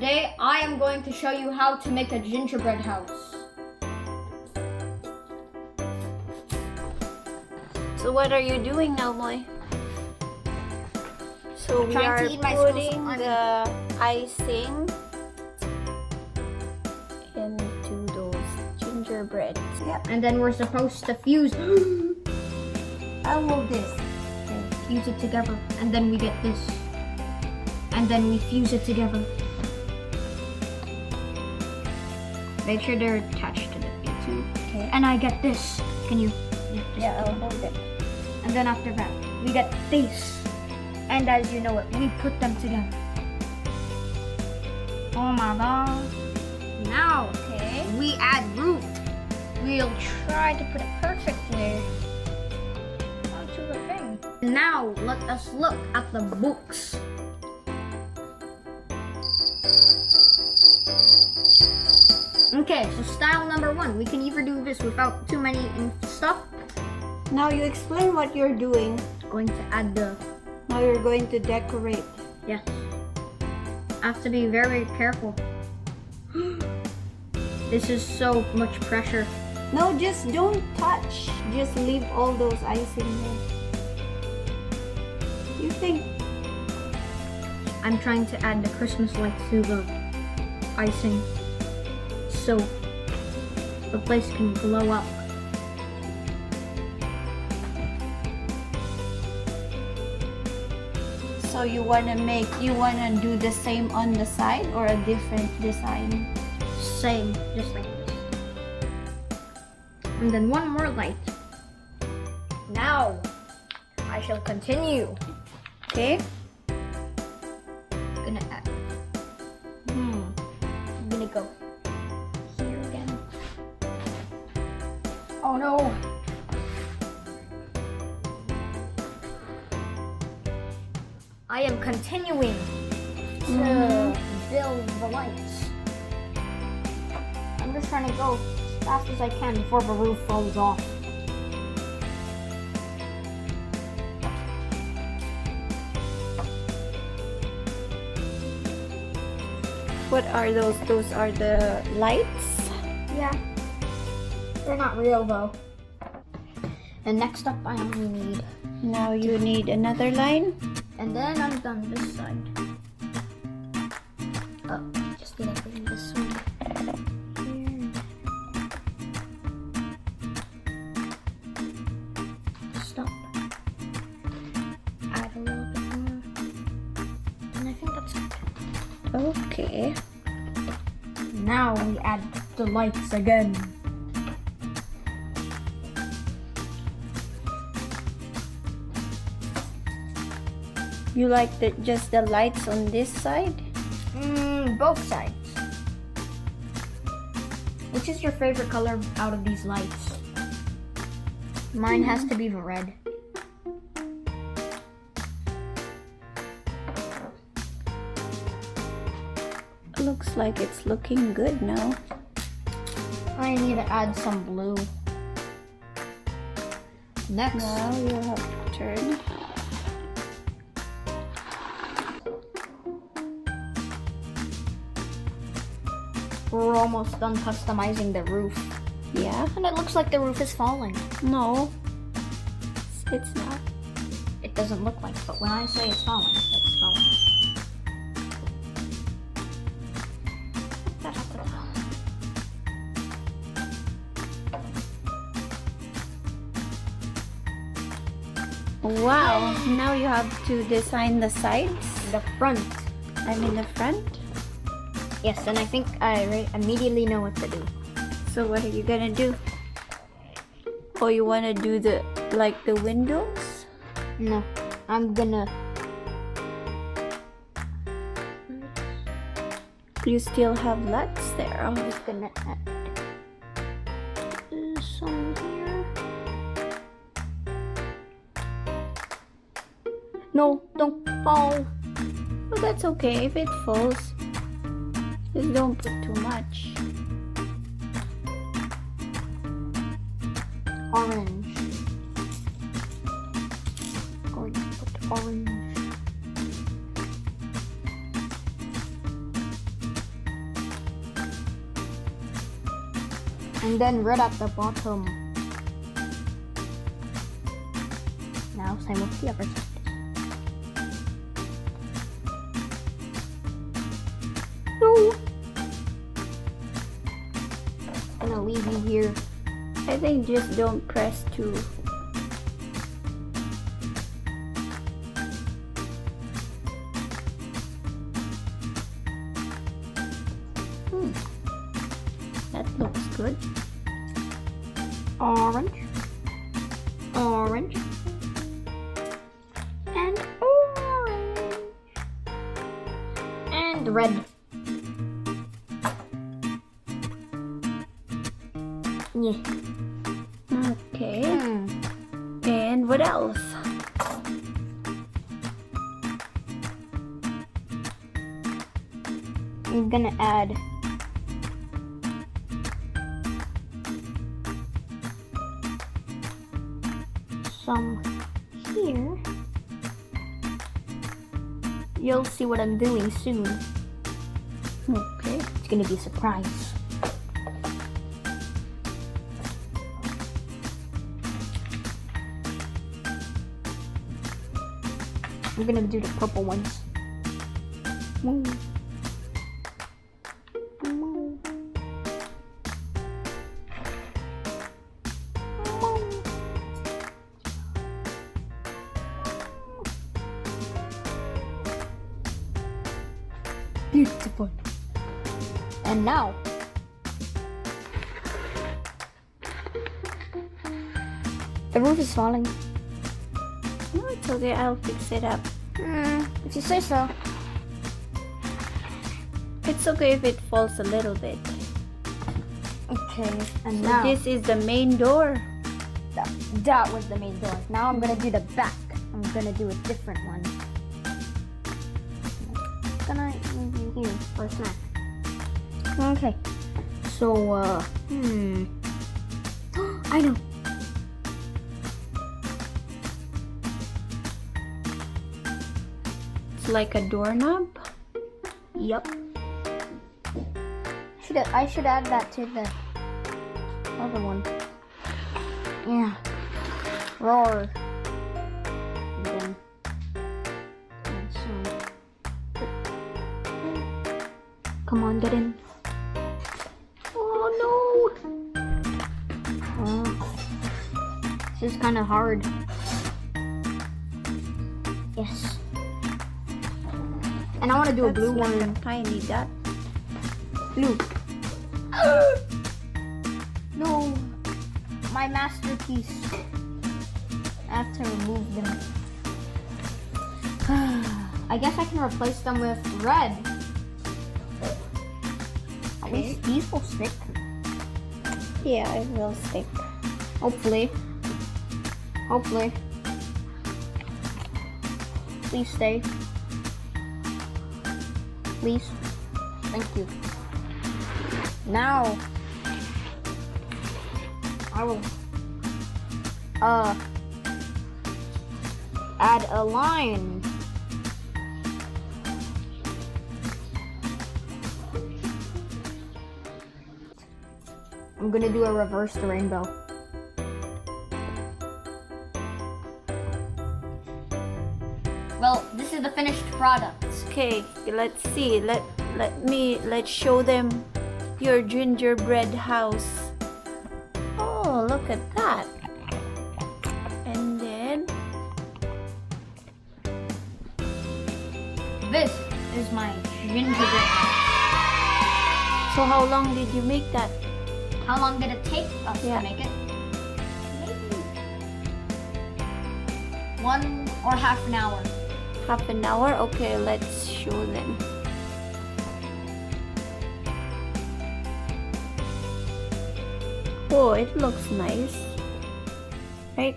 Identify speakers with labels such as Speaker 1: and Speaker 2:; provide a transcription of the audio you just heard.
Speaker 1: today I am going to show you how to make a gingerbread house.
Speaker 2: So what are you doing now, Moy? So we
Speaker 1: Trying
Speaker 2: are
Speaker 1: to eat my
Speaker 2: putting
Speaker 1: sauce.
Speaker 2: the icing into those gingerbreads.
Speaker 1: Yep. And then we're supposed to fuse.
Speaker 2: I'll move this.
Speaker 1: Okay, fuse it together, and then we get this. And then we fuse it together. Make sure they're attached to the fuse.
Speaker 2: Okay.
Speaker 1: And I get this. Can you?
Speaker 2: Yeah, I'll hold it.
Speaker 1: And then after that, we get this. And as you know it, we put them together. Oh my god. Now,
Speaker 2: Okay.
Speaker 1: we add roof. We'll try to put it perfectly onto the thing. Now, let us look at the books. Okay, so style number 1. We can either do this without too many stuff.
Speaker 2: Now you explain what you're doing.
Speaker 1: Going to add the,
Speaker 2: Now you're going to decorate.
Speaker 1: yes. I have to be very careful. This is so much pressure.
Speaker 2: No, just don't touch. Just leave all those icing there. You think?
Speaker 1: I'm trying to add the Christmas lights to the icing so the place can glow up.
Speaker 2: So you wanna do the same on the side or a different design?
Speaker 1: Same, just like this. And then one more light. Now, I shall continue.
Speaker 2: Okay.
Speaker 1: Gonna add. I'm gonna go here again. Oh no! I am continuing to build the lights. I'm just trying to go as fast as I can before the roof falls off.
Speaker 2: What are those? Those are the lights?
Speaker 1: Yeah. They're not real though. And next up I only need,
Speaker 2: Now you need another line.
Speaker 1: and then I'm done this side. Oh, just gonna bring this one here. Stop. Add a little bit more. And I think that's good.
Speaker 2: Okay.
Speaker 1: Now we add the lights again.
Speaker 2: You like just the lights on this side?
Speaker 1: Both sides. Which is your favorite color out of these lights? Mine has to be the red.
Speaker 2: Looks like it's looking good now.
Speaker 1: I need to add some blue. Next,
Speaker 2: Now you have to turn.
Speaker 1: we're almost done customizing the roof.
Speaker 2: Yeah.
Speaker 1: And it looks like the roof is falling.
Speaker 2: No. It's not.
Speaker 1: It doesn't look like it, but when I say it's falling, it's falling.
Speaker 2: Wow. Now you have to design the sides.
Speaker 1: The front.
Speaker 2: I mean the front.
Speaker 1: Yes, and I think I immediately know what to do.
Speaker 2: So what are you gonna do? Oh, you wanna do the windows?
Speaker 1: No, I'm gonna.
Speaker 2: You still have lots there.
Speaker 1: I'm just gonna add some here. No, don't fall.
Speaker 2: Well, that's okay if it falls. Just don't put too much.
Speaker 1: Orange. Going to put orange. And then red at the bottom. Now same with the other side. No! I'm gonna leave you here.
Speaker 2: I think just don't press too. That looks good.
Speaker 1: Orange. Orange. And orange. And red. Yeah.
Speaker 2: Okay. And what else?
Speaker 1: I'm gonna add some here. You'll see what I'm doing soon.
Speaker 2: Okay.
Speaker 1: It's gonna be a surprise. I'm gonna do the purple ones. Beautiful. And now, the roof is falling.
Speaker 2: No, it's okay. I'll fix it up.
Speaker 1: If you say so.
Speaker 2: It's okay if it falls a little bit.
Speaker 1: Okay, and
Speaker 2: So
Speaker 1: now
Speaker 2: this is the main door.
Speaker 1: that was the main door. Now I'm gonna do the back. I'm gonna do a different one. Gonna leave you here for a snack. Okay. So I know.
Speaker 2: It's like a doorknob.
Speaker 1: Yup. I should add that to the other one. Yeah. Roar. And then come on, get in. Oh no! This is kind of hard. Yes. And I want to do a blue
Speaker 2: That's
Speaker 1: one.
Speaker 2: like a tiny dot.
Speaker 1: Blue. No. My masterpiece. I have to remove them. I guess I can replace them with red. At least these will stick.
Speaker 2: Yeah, it will stick.
Speaker 1: Hopefully. Hopefully. Please stay. Please. Thank you. Now, I will add a line. I'm gonna do a reverse the rainbow. Well, this is the finished product.
Speaker 2: Okay, let's see. Let's show them your gingerbread house. Oh, look at that. And then
Speaker 1: This is my gingerbread house.
Speaker 2: so how long did you make that?
Speaker 1: How long did it take us
Speaker 2: Yeah.
Speaker 1: to make it? Maybe 1 or half an hour.
Speaker 2: Half an hour? Okay, let's show them. Oh, it looks nice. Right?